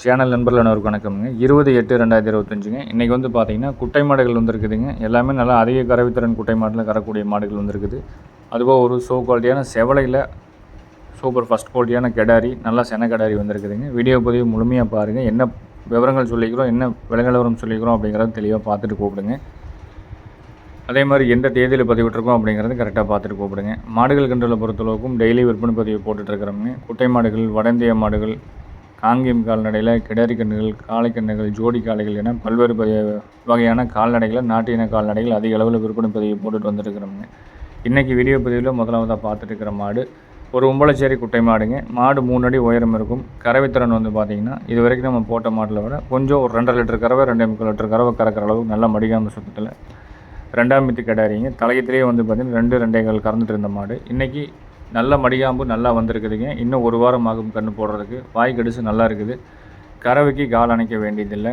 Channel நண்பர்கள் அனைவருக்கும் வணக்கம்ங்க. 20/8/2025ங்க. இன்றைக்கி வந்து பார்த்திங்கன்னா குட்டை மாடுகள் வந்துருக்குதுங்க. எல்லாமே நல்லா அதிக கறவைத்திறன் குட்டை மாடில் கறக்கூடிய மாடுகள் வந்துருக்குது. அதுபோக ஒரு ஷோ குவாலிட்டியான செவலையில் சூப்பர் ஃபஸ்ட் குவாலிட்டியான கெடாரி, நல்லா சென கெடாரி வந்துருக்குதுங்க. வீடியோ பதிவு முழுமையாக பாருங்கள். என்ன விவரங்கள் சொல்லிக்கிறோம், என்ன விலை நிலவரம் சொல்லிக்கிறோம் அப்படிங்கிறத தெளிவாக பார்த்துட்டு கூப்பிடுங்க. அதே மாதிரி எந்த தேதியில் பதிவிட்டிருக்கோம் அப்படிங்கிறது கரெக்டாக பார்த்துட்டு கூப்பிடுங்க. மாடுகள் கன்றுகளை பொறுத்தளவுக்கும் டெய்லி விற்பனை பதிவு போட்டுட்ருக்கிறோம்ங்க. குட்டை மாடுகள், வட இந்திய மாடுகள், காங்கேயம் கால்நடையில் கிடாரி கன்றுகள், காளை கன்றுகள், ஜோடி காளைகள் என பல்வேறு வகையான கால்நடைகளை, நாட்டு இன கால்நடைகள் அதிக அளவில் விற்பனை பதிவு போட்டுட்டு வந்துட்டுருக்கிறோம்ங்க. இன்றைக்கி வீடியோ பதிவில் முதலாவதாக பார்த்துட்டு இருக்கிற மாடு ஒரு உம்பளச்சேரி குட்டை மாடுங்க. மாடு 3 அடி உயரம் இருக்கும். கறவைத்திறன் வந்து பார்த்திங்கன்னா இது வரைக்கும் நம்ம போட்ட மாட்டில் விட கொஞ்சம் ஒரு 2.5 லிட்டர் கறவை, 2.25 லிட்டர் கறவை கறக்கிற அளவுக்கு நல்ல மடிகாம்பு சுத்தத்தில் 2ஆம் மித்து கிடாரிங்க. தலையத்திலேயே வந்து பார்த்திங்கன்னா 2.25 கறந்துட்டு இருந்த மாடு இன்றைக்கி நல்ல மடிகாம்பு நல்லா வந்திருக்குதுங்க. இன்னும் ஒரு வாரம் ஆகும் கன்று போடுறதுக்கு. வாய் கடிசு நல்லா இருக்குது. கறவைக்கு கால் அணைக்க வேண்டியதில்லை.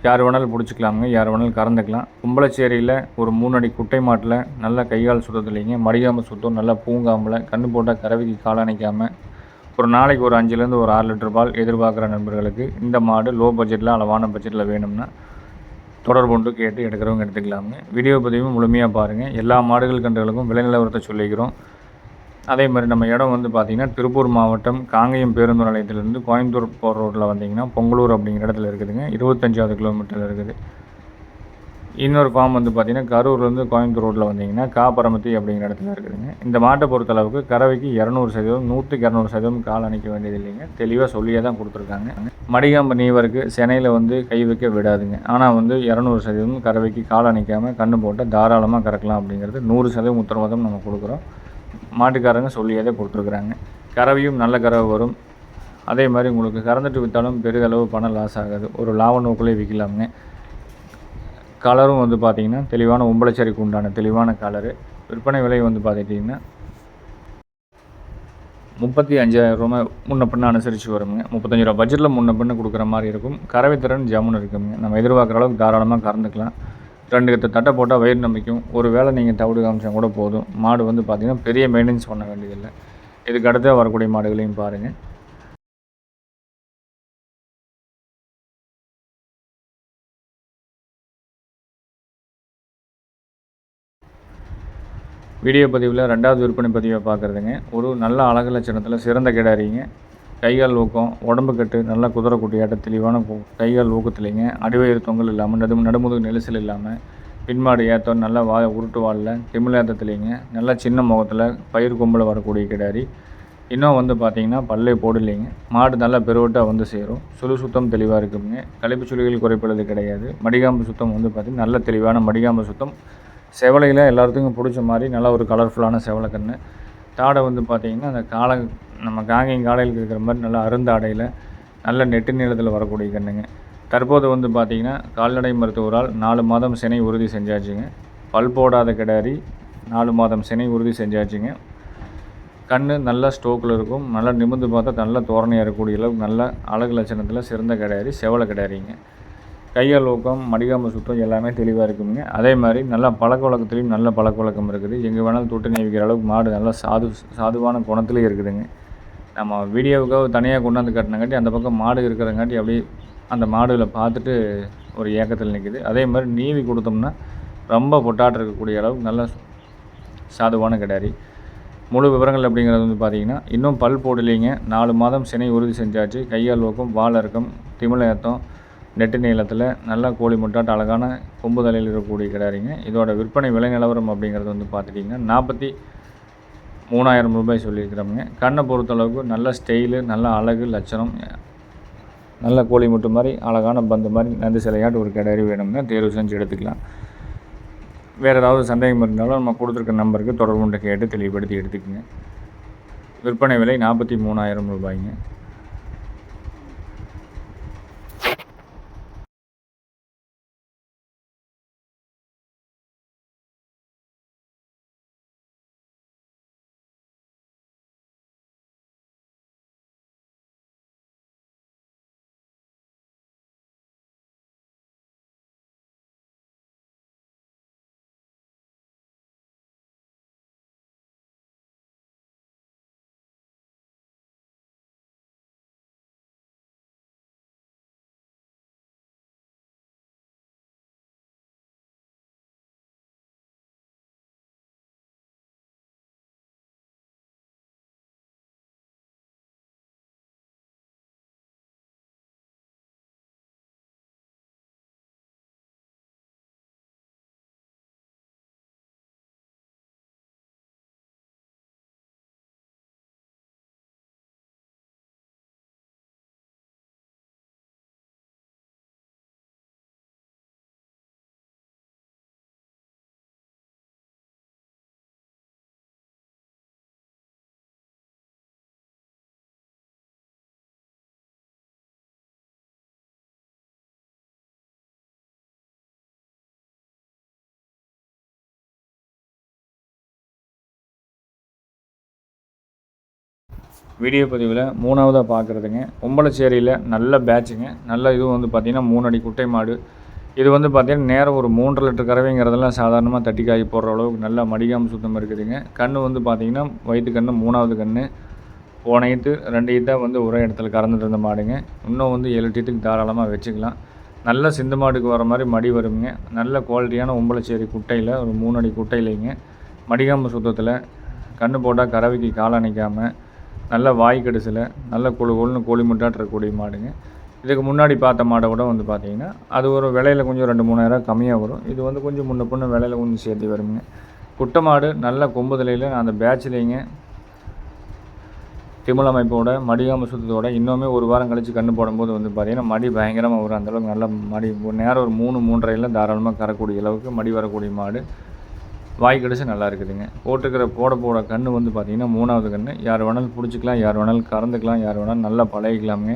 யார் வேணாலும் பிடிச்சிக்கலாமுங்க, யார் வேணாலும் கறந்துக்கலாம். கும்பளச்சேரியில் ஒரு 3 அடி குட்டை மாட்டில் நல்லா கைகால் சுத்தத்துலைங்க, மடிகாம்பு சுத்தம் நல்லா பூங்காம்பில் கன்று போட்டால் கறவைக்கு கால் அணைக்காமல் ஒரு நாளைக்கு ஒரு 5லேருந்து ஒரு 6 லிட்டர் பால் எதிர்பார்க்குற நண்பர்களுக்கு இந்த மாடு லோ பட்ஜெட்டில் அளவான பட்ஜெட்டில் வேணும்னா தொடர்பு கொண்டு கேட்டு எடுக்கிறவங்க எடுத்துக்கலாமுங்க. வீடியோ பதிவும் முழுமையாக பாருங்கள். எல்லா மாடுகள் கன்றுகளுக்கும் விலை நிலவரத்தை சொல்லிக்கிறோம். அதே மாதிரி நம்ம இடம் வந்து பார்த்திங்கன்னா திருப்பூர் மாவட்டம் காங்கேயம் பேருந்து நிலையத்திலேருந்து கோயம்புத்தூர் போகிற ரோட்டில் வந்தீங்கன்னா பொங்கலூர் அப்படிங்கிற இடத்துல இருக்குதுங்க. 25வது கிலோமீட்டரில் இருக்குது. இன்னொரு ஃபார்ம் வந்து பார்த்திங்கன்னா கரூர்லேருந்து கோயம்புத்தூர் ரோட்டில் வந்தீங்கன்னா காப்பரமத்தி அப்படிங்கிற இடத்துல இருக்குதுங்க. இந்த மாட்டை பொறுத்தளவுக்கு கறவைக்கு 200%, 100%, கால் அணைக்க வேண்டியது இல்லைங்க. தெளிவாக சொல்லியே தான் கொடுத்துருக்காங்க. மடிகாம்பு நீவருக்கு செனையில் வந்து கை வைக்க விடாதுங்க. ஆனால் வந்து 200% கறவைக்கு கால் அணைக்காமல் கன்று போட்டால் தாராளமாக கறக்கலாம் அப்படிங்கிறது 100% உத்தரவாதம் நம்ம கொடுக்குறோம். மாட்டுக்காரங்க சொல்லியதே கொடுத்துருக்குறாங்க. கறவையும் நல்ல கறவை வரும். அதே மாதிரி உங்களுக்கு கறந்துட்டு விற்றாலும் பெரிதளவு பணம் லாஸ் ஆகாது. ஒரு லாப நோக்கிலே விற்கலாமுங்க. கலரும் வந்து பார்த்திங்கன்னா தெளிவான உம்பளச்சேரிக்கு உண்டான தெளிவான கலரு. விற்பனை விலை வந்து பார்த்துட்டிங்கன்னா 35,000 ரூபாய் முன்ன பின்ன அனுசரித்து வருங்க. 35 ரூபா பட்ஜெட்டில் முன்ன பின்ன கொடுக்குற மாதிரி இருக்கும். கறவைத்திறன் ஜம்முன்னு இருக்குங்க. நம்ம எதிர்பார்க்குற அளவுக்கு தாராளமாக கறந்துக்கலாம். 2 தட்டை போட்டால் வயிறு நம்பிக்கும். ஒரு வேளை நீங்கள் தவிடு காமிச்சா கூட போதும். மாடு வந்து பார்த்திங்கன்னா பெரிய மெயின்டெனன்ஸ் பண்ண வேண்டியதில்லை. இதுக்கு அடுத்து வரக்கூடிய மாடுகளையும் பாருங்கள். வீடியோ பதிவில் 2வது விற்பனை பதிவை பார்க்குறதுங்க. ஒரு நல்ல அழகு லட்சணத்தில் சிறந்த கிடாரிங்க. கைகால் ஊக்கம், உடம்பு கட்டு, நல்லா குதிரை குட்டியாட்ட தெளிவான கைகால் ஊக்கத்துலேங்க. அடிவயிறு தொங்கல் இல்லாமல், நடுமுதுகு நெரிசல் இல்லாமல், பின்மாடு ஏற்றம் நல்லா உருட்டு வாலில் திமிழ் ஏற்றத்துலேங்க. நல்லா சின்ன முகத்தில் பயிர் கொம்பில் வரக்கூடிய கிடாரி. இன்னும் வந்து பார்த்திங்கன்னா பல்லே போடலைங்க. மாடு நல்லா பெருவட்டாக வந்து சேரும். சுத்தம் தெளிவாக இருக்குங்க. கழிப்பு சுழிகள் குறைப்பது கிடையாது. மடிகாம்பு சுத்தம் வந்து பார்த்திங்கன்னா நல்ல தெளிவான மடிகாம்பு சுத்தம். செவலையில் எல்லாத்துக்கும் பிடிச்ச மாதிரி நல்லா ஒரு கலர்ஃபுல்லான செவலை கன்று. தாடை வந்து பார்த்திங்கன்னா அந்த நம்ம காங்கேயம் காலையில் இருக்கிற மாதிரி நல்லா அருந்தாடையில் நல்ல நெட்டு நீளத்தில் வரக்கூடிய கன்றுங்க. தற்போது வந்து பார்த்திங்கன்னா கால்நடை மருத்துவரால் 4 மாதம் சினை உறுதி செஞ்சாச்சுங்க. பல் போடாத கிடாரி 4 மாதம் சினை உறுதி செஞ்சாச்சுங்க. கன்று நல்லா ஸ்டோக்கில் இருக்கும். நல்லா நிமிர்ந்து பார்த்தா நல்லா தோரணையாக இருக்கக்கூடிய அளவுக்கு நல்ல அழகு லட்சணத்தில் சிறந்த கிடாரி, செவலை கிடாரிங்க. கையால் ஊக்கம், மடிகாம்பு சுத்தம் எல்லாமே தெளிவாக இருக்குங்க. அதே மாதிரி நல்லா பழக்க வழக்கத்துலேயும் நல்ல பழக்க வழக்கம் இருக்குது. எங்கே வேணாலும் தொட்டு நீவிக்கிற அளவுக்கு மாடு நல்லா சாதுவான குணத்துலேயே இருக்குதுங்க. நம்ம வீடியோவுக்காக தனியாக கொண்டாந்து கட்டினங்காட்டி அந்த பக்கம் மாடு இருக்கிறங்காட்டி அப்படியே அந்த மாடுகளை பார்த்துட்டு ஒரு ஏக்கத்தில் நிற்கிது. அதே மாதிரி நீவி கொடுத்தோம்னா ரொம்ப பொட்டாட்டு இருக்கக்கூடிய அளவுக்கு நல்ல சாதுவான கிடாரி. முழு விவரங்கள் அப்படிங்கிறது வந்து பார்த்திங்கன்னா இன்னும் பல் போடலைங்க. 4 மாதம் சினை உறுதி செஞ்சாச்சு. கையால் ஊக்கம், வால் இறக்கம், திமிழ் ஏற்றம், நெட்டு நீளத்தில் நல்லா கோழி முட்டாட்டு அழகான கொம்பு தலையில் இருக்கக்கூடிய கிடாரிங்க. இதோட விற்பனை விலை நிலவரம் அப்படிங்கிறது வந்து பார்த்துட்டிங்கன்னா 43,000 ரூபாய் சொல்லியிருக்கிறோமுங்க. கண்ணை பொறுத்தளவுக்கு நல்ல ஸ்டைலு, நல்ல அழகு லட்சணம், நல்ல கோழி முட்டு மாதிரி அழகான பந்து மாதிரி நந்து சிலையாட்டு ஒரு கிடாரி வேணும்னா தேர்வு செஞ்சு எடுத்துக்கலாம். வேறு ஏதாவது சந்தேகம் இருந்தாலும் நம்ம கொடுத்துருக்க நம்பருக்கு தொடர்பு கொண்டு கேட்டு தெளிவுபடுத்தி எடுத்துக்கோங்க. விற்பனை விலை 43,000 ரூபாய்ங்க. வீடியோ பதிவில் 3வதாக பார்க்குறதுங்க உம்பளச்சேரியில் நல்ல பேட்சுங்க. நல்ல இதுவும் வந்து பார்த்திங்கன்னா 3 அடி குட்டை மாடு. இது வந்து பார்த்திங்கன்னா நேரம் ஒரு 3.5 லிட்டர் கறவைங்கிறதெல்லாம் சாதாரணமாக தட்டி காய் போடுற அளவுக்கு நல்லா மடிகாம்பு சுத்தம் இருக்குதுங்க. கன்று வந்து பார்த்திங்கன்னா வயிற்று கன்று 3வது கன்று. போன ஈத்து 2 ஈத்தாக வந்து ஒரே இடத்துல கறந்துட்டு இருந்த மாடுங்க. இன்னும் வந்து 7 ஈத்துக்கு தாராளமாக வச்சுக்கலாம். நல்ல சிந்து மாடுக்கு வர மாதிரி மடி வருங்க. நல்ல குவாலிட்டியான உம்பளச்சேரி குட்டையில் ஒரு 3 அடி குட்டையிலைங்க மடிகாம்பு சுத்தத்தில் கன்று போட்டால் கறவைக்கு கால் அணைக்காமல் நல்ல வாய் கடிசில் நல்ல கொழுன்னு கோழி முட்டாட்டு இருக்கக்கூடிய மாடுங்க. இதுக்கு முன்னாடி பார்த்த மாடை விட வந்து பார்த்திங்கன்னா அது ஒரு விலையில் கொஞ்சம் 2-3 கம்மியாக வரும். இது வந்து கொஞ்சம் முன்ன பின்ன விலையில் கொஞ்சம் சேர்த்து வருங்க. குட்டை மாடு நல்ல கொம்புதலையில் அந்த பேட்ச்லேங்க திமிழ் அமைப்போட மடிகாம்பு சுத்தத்தோட இன்னுமே ஒரு வாரம் கழித்து கன்று போடும்போது வந்து பார்த்திங்கன்னா மடி பயங்கரமாக வரும். அந்தளவுக்கு நல்ல மடி நேரம் ஒரு 3-3.5 தாராளமாக கறக்கூடிய அளவுக்கு மடி வரக்கூடிய மாடு. வாய் கடிச்சு நல்லா இருக்குதுங்க. போட கன்று வந்து பார்த்திங்கன்னா 3வது கன்று. யார் வேணாலும் பிடிச்சிக்கலாம், யார் வேணாலும் கறந்துக்கலாம், யார் வேணாலும் நல்லா பழகிக்கலாமுங்க.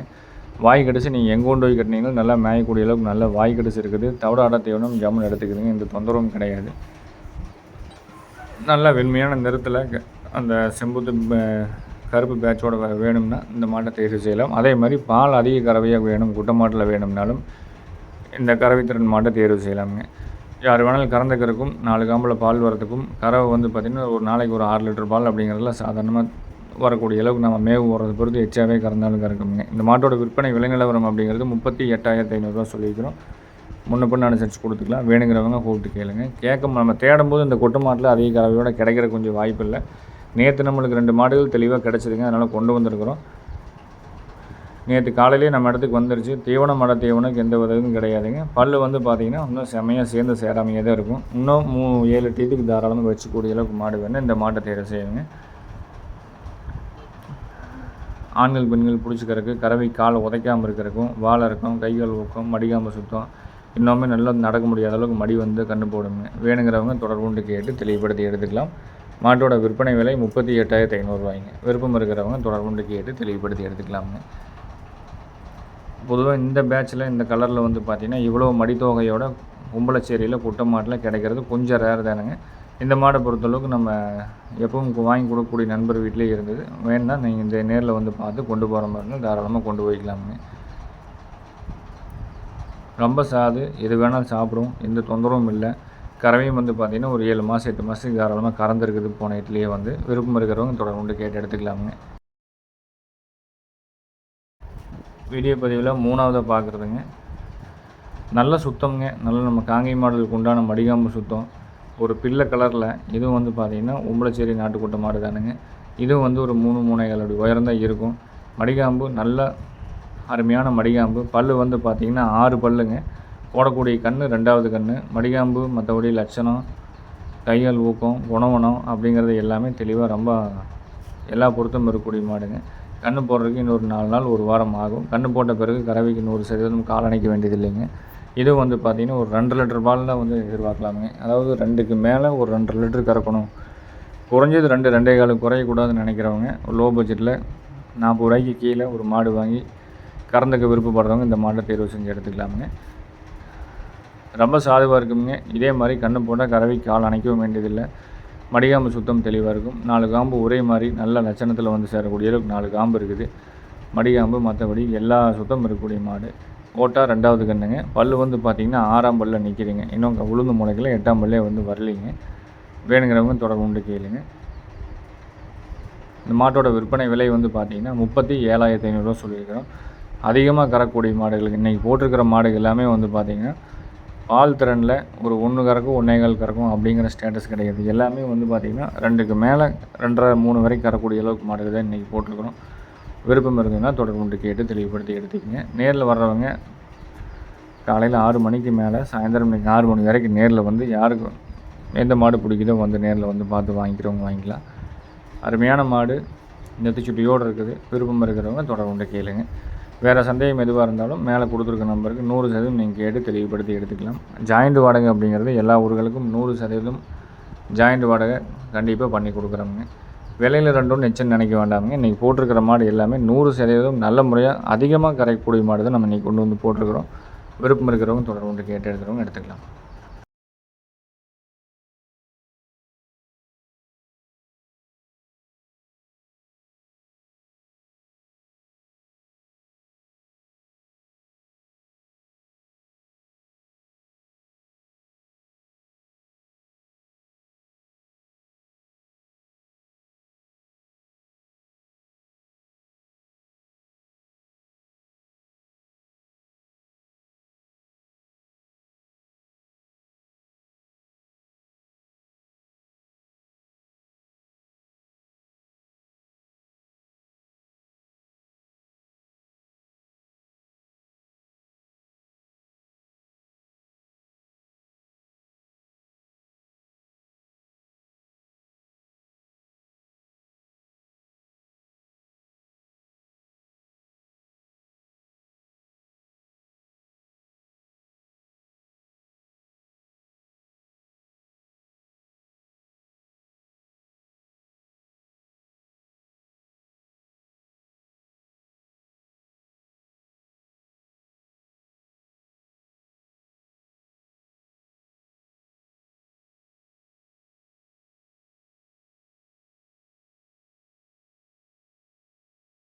வாய் கடிச்சு நீங்கள் எங்கே கொண்டு போய் கட்டினீங்களும் நல்லா மேயக்கூடிய அளவுக்கு நல்ல வாய் கடிச்சு இருக்குது. தவிட ஆட தேவனும் ஜம்முன்னு எடுத்துக்குதுங்க. எந்த தொந்தரவும் கிடையாது. நல்லா வெண்மையான நிறத்தில் அந்த செம்புத்து கருப்பு பேட்சோட வேணும்னா இந்த மாட்டை தேர்வு செய்யலாம். அதே மாதிரி பால் அதிக கறவையாக வேணும் குட்டை மாட்டில் வேணும்னாலும் இந்த கறவை திறன் மாட்டை தேர்வு செய்யலாமுங்க. யார் வேணாலும் கறந்துக்கிறதுக்கும் 4 காம்பில் பால் வரதுக்கும் கறவை வந்து பார்த்திங்கன்னா ஒரு நாளைக்கு ஒரு 6 லிட்டர் பால் அப்படிங்கிறதுல சாதாரணமாக வரக்கூடிய அளவுக்கு நம்ம மேவு போடுறத பொறுத்து எச்சாவே கறந்தாலும் கறக்குங்க. இந்த மாட்டோட விற்பனை விலை நிலவரம் அப்படிங்கிறது 38,500 சொல்லியிருக்கிறோம். முன்ன பின்ன அனுசரித்து கொடுத்துக்கலாம். வேணுங்கிறவங்க கூப்பிட்டு கேளுங்க. நம்ம தேடும்போது இந்த கொட்டு மாட்டில் அதிக கறவையோட கிடைக்கிற கொஞ்சம் வாய்ப்பு இல்லை. நேற்று நம்மளுக்கு 2 மாடுகள் தெளிவாக கிடச்சிதுங்க. அதனால் கொண்டு வந்திருக்கிறோம். நேற்று காலையிலேயே நம்ம இடத்துக்கு வந்துருச்சு. தீவனம் தீவனுக்கு எந்த உதவியும் கிடையாதுங்க. பல் வந்து பார்த்திங்கன்னா இன்னும் செம்மையாக சேர்ந்து சேராமையே தான் இருக்கும். இன்னும் 7 டீத்துக்கு தாராளமாக வச்சுக்கூடிய அளவுக்கு மாடு வேணும். இந்த மாட்டை தேர்வு செய்யுங்க. ஆண்கள் பெண்கள் பிடிச்சிக்கிறதுக்கு கறவை கால் உதைக்காமல் இருக்கிறதுக்கும் வாழை இருக்கும், கைகள் ஊக்கம், மடிகாம்பு சுத்தம் இன்னுமே நல்லா நடக்க முடியாத அளவுக்கு மடி வந்து கன்று போடுங்க. வேணுங்கிறவங்க தொடர்புண்டு கேட்டு தெளிவுபடுத்தி எடுத்துக்கலாம். மாட்டோட விற்பனை விலை 38,500 விருப்பம் இருக்கிறவங்க தொடர்புண்டு கேட்டு தெளிவுபடுத்தி எடுத்துக்கலாமுங்க. பொதுவாக இந்த பேட்சில் இந்த கலரில் வந்து பார்த்திங்கன்னா இவ்வளோ மடித்தொகையோட உம்பளச்சேரியில் குட்டை மாட்டில் கிடைக்கிறது கொஞ்சம் ரேர் தானுங்க. இந்த மாடை பொறுத்தளவுக்கு நம்ம எப்பவும் வாங்கி கொடுக்கக்கூடிய நண்பர் வீட்டிலே இருந்தது. வேணுன்னா நீங்கள் இந்த நேரில் வந்து பார்த்து கொண்டு போகிற மாதிரி இருந்தால் தாராளமாக கொண்டு போய்க்கலாமுங்க. ரொம்ப சாது எது வேணாலும் சாப்பிடும். எந்த தொந்தரவும் இல்லை. கறவையும் வந்து பார்த்திங்கன்னா ஒரு 7 மாதம் 8 மாதத்துக்கு தாராளமாக கறந்துருக்குது. போன இடத்துலையே வந்து விருப்பம் இருக்கிறவங்க தொடர்ந்து கேட்டு எடுத்துக்கலாமுங்க. வீடியோ பதிவில் 3வதாக பார்க்குறதுங்க நல்ல சுத்தம்ங்க. நல்ல நம்ம காங்கை மாடலுக்கு உண்டான மடிகாம்பு சுத்தம். ஒரு பிள்ளை கலரில் இதுவும் வந்து பார்த்திங்கன்னா உம்பளச்சேரி நாட்டுக்குட்டை மாடு தானுங்க. இதுவும் வந்து ஒரு 3-3.5 அடி உயரந்தான் இருக்கும். மடிகாம்பு நல்ல அருமையான மடிகாம்பு. பல் வந்து பார்த்திங்கன்னா 6 பல்லுங்க. போடக்கூடிய கன்று 2வது கன்று. மடிகாம்பு மற்றபடி லட்சணம், கைகள் ஊக்கம், குணவனம் அப்படிங்கிறது எல்லாமே தெளிவாக ரொம்ப எல்லா பொருத்தமும் இருக்கக்கூடிய மாடுங்க. கன்று போடுறதுக்கு இன்னொரு 4 நாள் 1 வாரம் ஆகும். கன்று போட்ட பிறகு கறவைக்கு 100% கால் அணைக்க வேண்டியது இல்லைங்க. இது வந்து பார்த்திங்கன்னா ஒரு 2 லிட்டர் பால் தான் வந்து எதிர்பார்க்கலாமுங்க. அதாவது 2க்கு மேலே ஒரு 2.5 லிட்டர் கறக்கணும். குறைஞ்சது 2-2.25 குறையக்கூடாதுன்னு நினைக்கிறவங்க லோ பட்ஜெட்டில் 40 ரூபாய்க்கு கீழே ஒரு மாடு வாங்கி கறந்துக்க விருப்பப்படுறவங்க இந்த மாட்டை தேர்வு செஞ்சு எடுத்துக்கலாமுங்க. ரொம்ப சாதுவாக இருக்குங்க. இதே மாதிரி கன்று போட்டால் கறவைக்கு கால் அணைக்கவும் வேண்டியதில்லை. மடிகாம்பு சுத்தம் தெளிவாக இருக்கும். 4 காம்பு ஒரே மாதிரி நல்ல லட்சணத்தில் வந்து சேரக்கூடிய அளவுக்கு 4 காம்பு இருக்குது. மடிகாம்பு மற்றபடி எல்லா சுத்தம் இருக்கக்கூடிய மாடு. போட்டால் 2வது கன்றுங்க. பல் வந்து பார்த்திங்கன்னா 6ஆம் பல்லில் நிற்கிதுங்க. இன்னும் உளுந்து முளைக்கல 8ஆம் பல்லே வந்து வரலிங்க. வேணுங்கிறவங்க தொடர்புண்டு கேளுங்க. இந்த மாட்டோட விற்பனை விலை வந்து பார்த்திங்கன்னா 37,500 சொல்லியிருக்கிறோம். அதிகமாக கறக்கூடிய மாடுகளுக்கு இன்றைக்கி போட்டிருக்கிற மாடுகள் எல்லாமே வந்து பார்த்திங்கன்னா பால் திறனில் ஒரு 1 கறக்கும் 1.25 கறக்கும் அப்படிங்கிற ஸ்டேட்டஸ் கிடையாது. எல்லாமே வந்து பார்த்திங்கன்னா 2க்கு மேலே 2.5-3 வரைக்கும் கறக்கூடிய அளவுக்கு மாடுகள் தான் இன்றைக்கி போட்டிருக்கிறோம். விருப்பம் இருந்ததுன்னா தொடர்புண்டு கேட்டு தெளிவுபடுத்தி எடுத்துக்கங்க. நேரில் வர்றவங்க காலையில் 6 மணிக்கு மேலே சாயந்தரம் 6 மணி வரைக்கும் நேரில் வந்து யாருக்கு எந்த மாடு பிடிக்குதோ வந்து நேரில் வந்து பார்த்து வாங்கிக்கிறவங்க வாங்கிக்கலாம். அருமையான மாடு நெத்திச்சுட்டியோடு இருக்குது. விருப்பம் இருக்கிறவங்க தொடர்புண்டு கேளுங்க. வேறு சந்தேகம் எதுவாக இருந்தாலும் மேலே கொடுத்துருக்க நம்பருக்கு 100% நீங்கள் கேட்டு தெளிவுபடுத்தி எடுத்துக்கலாம். ஜாயிண்ட் வாடகை அப்படிங்கிறது எல்லா ஊர்களுக்கும் 100% ஜாயிண்ட் வாடகை கண்டிப்பாக பண்ணி கொடுக்குறோங்க. விலையில் 2 நிச்சயம் நினைக்க வேண்டாமுங்க. இன்றைக்கி போட்டிருக்கிற மாடு எல்லாமே 100% நல்ல முறையாக அதிகமாக கரைக்கக்கூடிய மாடு தான் நம்ம இன்றைக்கி கொண்டு வந்து போட்டிருக்கிறோம். விருப்பம் இருக்கிறவங்க தொடர்பு கேட்டு எடுத்துக்கிறவங்க எடுத்துக்கலாம்.